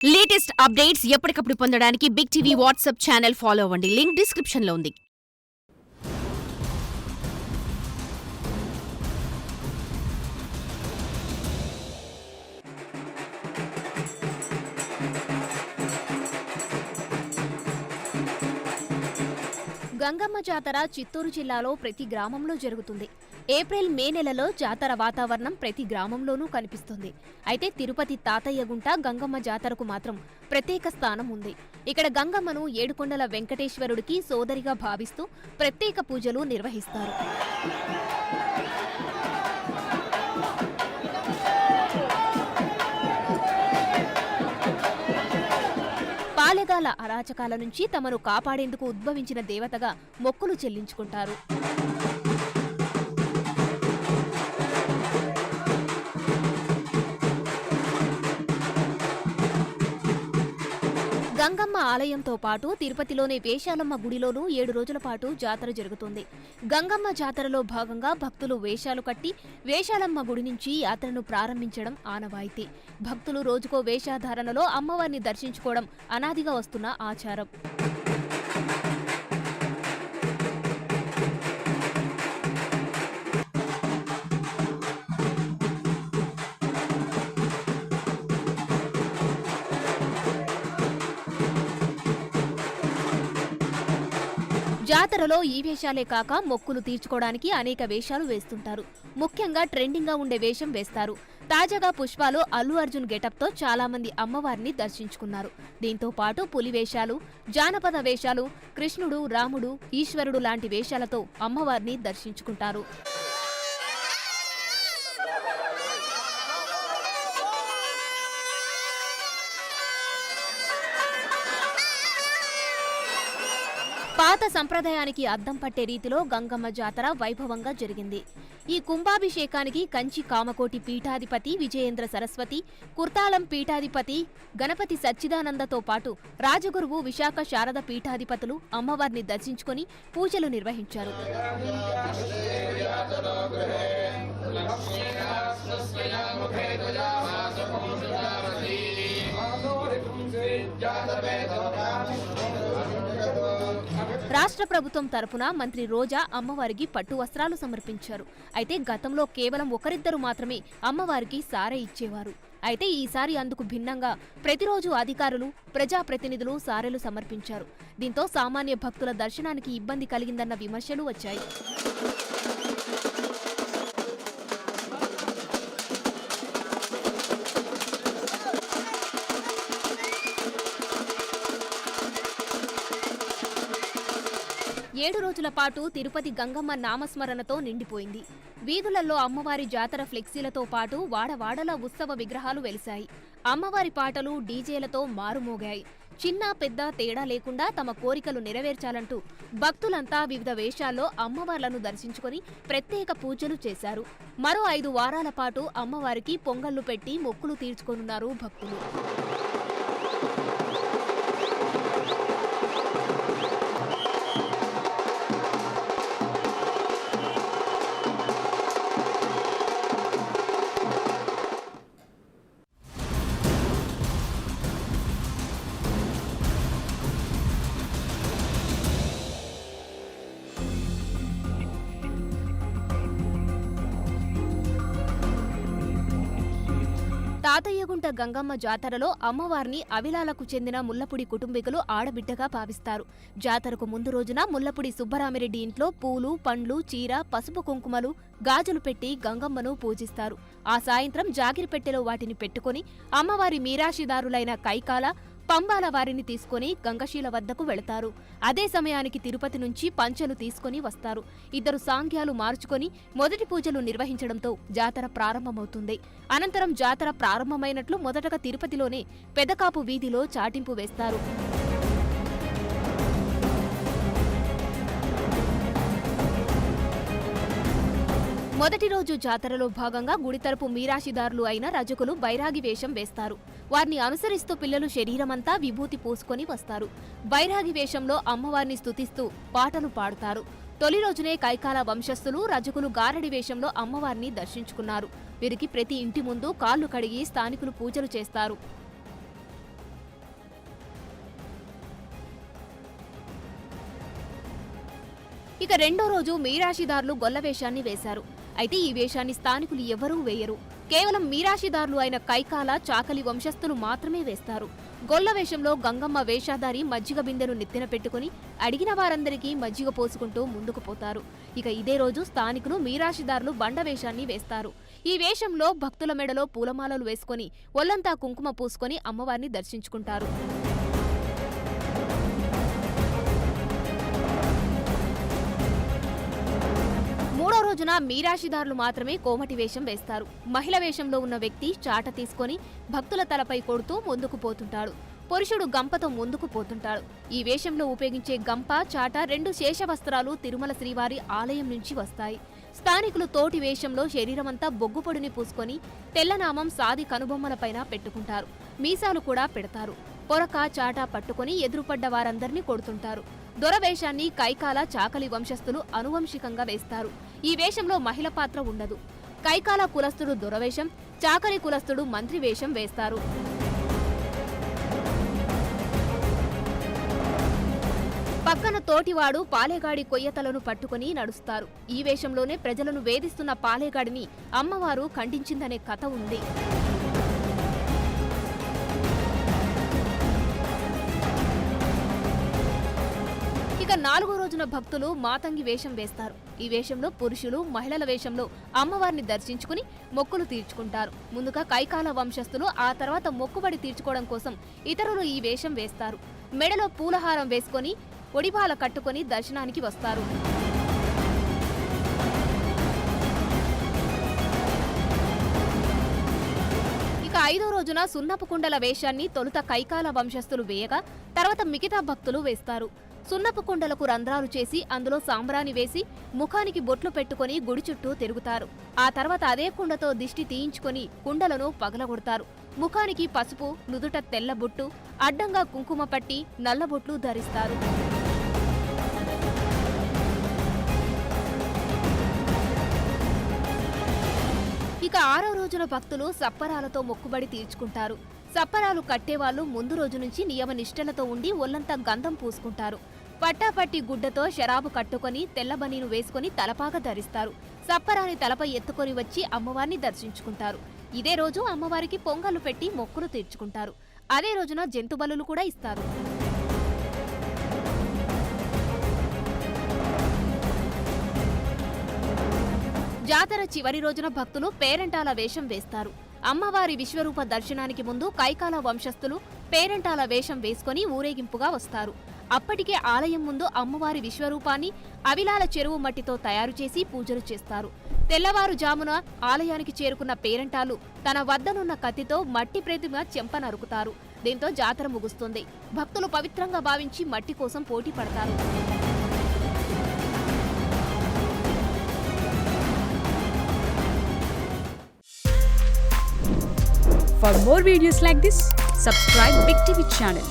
Latest updates ఎప్పటికప్పుడు పొందడానికి big TV WhatsApp channel follow అవ్వండి. లింక్ డిస్క్రిప్షన్ లో ఉంది. గంగమ్మ జాతర చిత్తూరు జిల్లాలో ప్రతి గ్రామంలో జరుగుతుంది. ఏప్రిల్ మే నెలలో జాతర వాతావరణం ప్రతి గ్రామంలోనూ కనిపిస్తుంది. అయితే తిరుపతి తాతయ్యగుంట గంగమ్మ జాతరకు మాత్రం ప్రత్యేక స్థానం ఉంది. ఇక్కడ గంగమ్మను ఏడుకొండల వెంకటేశ్వరుడికి సోదరిగా భావిస్తూ ప్రత్యేక పూజలు నిర్వహిస్తారు. పాలెగాల అరాచకాల నుంచి తమను కాపాడేందుకు ఉద్భవించిన దేవతగా మొక్కులు చెల్లించుకుంటారు. గంగమ్మ ఆలయంతో పాటు తిరుపతిలోని వేషాలమ్మ గుడిలోనూ 7 రోజుల పాటు జాతర జరుగుతుంది. గంగమ్మ జాతరలో భాగంగా భక్తులు వేషాలు కట్టి వేషాలమ్మ గుడి నుంచి యాత్రను ప్రారంభించడం ఆనవాయితీ. భక్తులు రోజుకో వేషధారణలో అమ్మవారిని దర్శించుకోవడం అనాదిగా వస్తున్న ఆచారం. జాతరలో ఈ వేషాలే కాక మొక్కులు తీర్చుకోవడానికి అనేక వేషాలు వేస్తుంటారు. ముఖ్యంగా ట్రెండింగ్ గా ఉండే వేషం వేస్తారు. తాజాగా పుష్పాలో అల్లు అర్జున్ గెటప్తో చాలా మంది అమ్మవారిని దర్శించుకున్నారు. దీంతో పాటు పులి వేషాలు, జానపద వేషాలు, కృష్ణుడు, రాముడు, ఈశ్వరుడు లాంటి వేషాలతో అమ్మవారిని దర్శించుకుంటారు. పాత సంప్రదాయానికి అద్దం పట్టే రీతిలో గంగమ్మ జాతర వైభవంగా జరిగింది. ఈ కుంభాభిషేకానికి కంచి కామకోటి పీఠాధిపతి విజయేంద్ర సరస్వతి, కుర్తాళం పీఠాధిపతి గణపతి సచ్చిదానందతో పాటు రాజగురువు విశాఖ శారద పీఠాధిపతులు అమ్మవారిని దర్శించుకుని పూజలు నిర్వహించారు. రాష్ట్ర ప్రభుత్వం తరపున మంత్రి రోజా అమ్మవారికి పట్టు వస్త్రాలు సమర్పించారు. అయితే గతంలో కేవలం ఒకరిద్దరు మాత్రమే అమ్మవారికి సారె ఇచ్చేవారు. అయితే ఈసారి అందుకు భిన్నంగా ప్రతిరోజు అధికారులు, ప్రజాప్రతినిధులు సారెలు సమర్పించారు. దీంతో సామాన్య భక్తుల దర్శనానికి ఇబ్బంది కలిగిందన్న విమర్శలు వచ్చాయి. ఏడు రోజుల పాటు తిరుపతి గంగమ్మ నామస్మరణతో నిండిపోయింది. వీధులలో అమ్మవారి జాతర ఫ్లెక్సీలతో పాటు వాడవాడల ఉత్సవ విగ్రహాలు వెలిశాయి. అమ్మవారి పాటలు, డీజేలతో మారుమోగాయి. చిన్న పెద్ద తేడా లేకుండా తమ కోరికలు నెరవేర్చాలంటూ భక్తులంతా వివిధ వేషాల్లో అమ్మవార్లను దర్శించుకుని ప్రత్యేక పూజలు చేశారు. మరో 5 వారాల పాటు అమ్మవారికి పొంగళ్లు పెట్టి మొక్కులు తీర్చుకోనున్నారు భక్తులు. తాతయ్యగుంట గంగమ్మ జాతరలో అమ్మవారిని అవిలాలకు చెందిన ముల్లపుడి కుటుంబీకులు ఆడబిడ్డగా భావిస్తారు. జాతరకు ముందు రోజున ముల్లపుడి సుబ్బరామిరెడ్డి ఇంట్లో పూలు, పండ్లు, చీర, పసుపు కుంకుమలు, గాజులు పెట్టి గంగమ్మను పూజిస్తారు. ఆ సాయంత్రం జాగిరిపెట్టెలో వాటిని పెట్టుకుని అమ్మవారి మీరాశిదారులైన కైకాల, పంబాల వారిని తీసుకుని గంగశీల వద్దకు వెళతారు. అదే సమయానికి తిరుపతి నుంచి పంచెలు తీసుకుని వస్తారు. ఇద్దరు సాంఘ్యాలు మార్చుకొని మొదటి పూజలు నిర్వహించడంతో జాతర ప్రారంభమవుతుంది. అనంతరం జాతర ప్రారంభమైనట్లు మొదటగా తిరుపతిలోనే పెదకాపు వీధిలో చాటింపు వేస్తారు. మొదటి రోజు జాతరలో భాగంగా గుడి తరపు మీరాశిదారులు అయిన రజకులు బైరాగి వేషం వేస్తారు. వారిని అనుసరిస్తూ పిల్లలు శరీరమంతా విభూతి పూసుకొని వస్తారు. బైరాగి వేషంలో అమ్మవారిని స్తుతిస్తూ పాటలు పాడుతారు. తొలి రోజునే కైకాల వంశస్థులు, రజకులు గారడి వేషంలో అమ్మవారిని దర్శించుకున్నారు. వీరికి ప్రతి ఇంటి ముందు కాళ్లు కడిగి స్థానికులు పూజలు చేస్తారు. ఇక రెండో రోజు మీరాశిదారులు గొల్ల వేషాన్ని వేశారు. అయితే ఈ వేషాన్ని స్థానికులు ఎవరూ వేయరు. కేవలం మీరాశిదారులు అయిన కైకాల, చాకలి వంశస్థులు మాత్రమే వేస్తారు. గొల్ల వేషంలో గంగమ్మ వేషధారి మజ్జిగ బిందెను నెత్తిన పెట్టుకుని అడిగిన వారందరికీ మజ్జిగ పోసుకుంటూ ముందుకు పోతారు. ఇక ఇదే రోజు స్థానికులు మీరాశిదారులు బండ వేషాన్ని వేస్తారు. ఈ వేషంలో భక్తుల మెడలో పూలమాలలు వేసుకొని ఒళ్లంతా కుంకుమ పూసుకొని అమ్మవారిని దర్శించుకుంటారు. మూడో రోజున మీరాశిదారులు మాత్రమే కోమటి వేషం వేస్తారు. మహిళ వేషంలో ఉన్న వ్యక్తి చాట తీసుకొని భక్తుల తలపై కొడుతూ ముందుకు పోతుంటాడు. పురుషుడు గంపతో ముందుకు పోతుంటాడు. ఈ వేషంలో ఉపయోగించే గంప, చాట రెండు శేషవస్త్రాలు తిరుమల శ్రీవారి ఆలయం నుంచి వస్తాయి. స్థానికులు తోటి వేషంలో శరీరమంతా బొగ్గుపొడిని పూసుకొని తెల్లనామం సాది కనుబొమ్మలపైన పెట్టుకుంటారు. మీసాలు కూడా పెడతారు. పొరక, చాట పట్టుకుని ఎదురుపడ్డ వారందర్నీ కొడుతుంటారు. దొరవేషాన్ని కైకాల, చాకలి వంశస్థులు అనువంశికంగా వేస్తారు. ఈ వేషంలో మహిళ పాత్ర ఉండదు. కైకాల కులస్థుడు దొరవేషం, చాకలి కులస్థుడు మంత్రి వేషం వేస్తారు. పక్కన తోటివాడు పాలేగాడి కొయ్యతలను పట్టుకుని నడుస్తారు. ఈ వేషంలోనే ప్రజలను వేధిస్తున్న పాలేగాడిని అమ్మవారు ఖండించిందనే కథ ఉంది. ఇక నాలుగో రోజున భక్తులు మాతంగి వేషం వేస్తారు. ఈ వేషంలో పురుషులు, మహిళల వేషంలో అమ్మవారిని దర్శించుకుని మొక్కులు తీర్చుకుంటారు. ముందుగా కైకాల వంశస్థులు, ఆ తర్వాత మొక్కుబడి తీర్చుకోవడం కోసం ఇతరులు ఈ వేషం వేస్తారు. మెడలో పూలహారం వేసుకొని ఒడిబాల కట్టుకొని దర్శనానికి వస్తారు. ఇక ఐదో రోజున సున్నపు కుండల వేషాన్ని తొలుత కైకాల వంశస్థులు వేయగా తర్వాత మిగతా భక్తులు వేస్తారు. సున్నపు కుండలకు రంధ్రాలు చేసి అందులో సాంబ్రాణి వేసి ముఖానికి బొట్లు పెట్టుకుని గుడి చుట్టూ తిరుగుతారు. ఆ తర్వాత అదే కుండతో దిష్టి తీయించుకొని కుండలను పగలగొడతారు. ముఖానికి పసుపు, నుదుట తెల్ల బొట్టు, అడ్డంగా కుంకుమ పట్టి నల్లబొట్లు ధరిస్తారు. ఇక ఆరో రోజున భక్తులు సప్పరాలతో మొక్కుబడి తీర్చుకుంటారు. సప్పరాలు కట్టేవాళ్లు ముందు రోజు నుంచి నియమ నిష్టలతో ఉండి ఒళ్లంతా గంధం పూసుకుంటారు. పట్టాపట్టి గుడ్డతో శరాబు కట్టుకొని తెల్లబనీను వేసుకుని తలపాగ ధరిస్తారు. సప్పరాని తలపై ఎత్తుకొని వచ్చి అమ్మవారిని దర్శించుకుంటారు. ఇదే రోజు అమ్మవారికి పొంగలు పెట్టి మొక్కులు తీర్చుకుంటారు. అదే రోజున జంతుబలులు కూడా ఇస్తారు. జాతర చివరి రోజున భక్తులు పేరంటాల వేషం వేస్తారు. అమ్మవారి విశ్వరూప దర్శనానికి ముందు కైకాల వంశస్థులు పేరంటాల వేషం వేసుకుని ఊరేగింపుగా వస్తారు. అప్పటికే ఆలయం ముందు అమ్మవారి విశ్వరూపాన్ని అవిలాల చెరువు మట్టితో తయారు చేసి పూజలు చేస్తారు. తెల్లవారుజామున ఆలయానికి చేరుకున్న పేరంటాలు తన వద్దనున్న కత్తితో మట్టి ప్రతిమ చెంప నరుకుతారు. దీంతో జాతర ముగుస్తుంది. భక్తులు పవిత్రంగా భావించి మట్టి కోసం పోటీ పడతారు. For more videos like this, subscribe Big TV channel.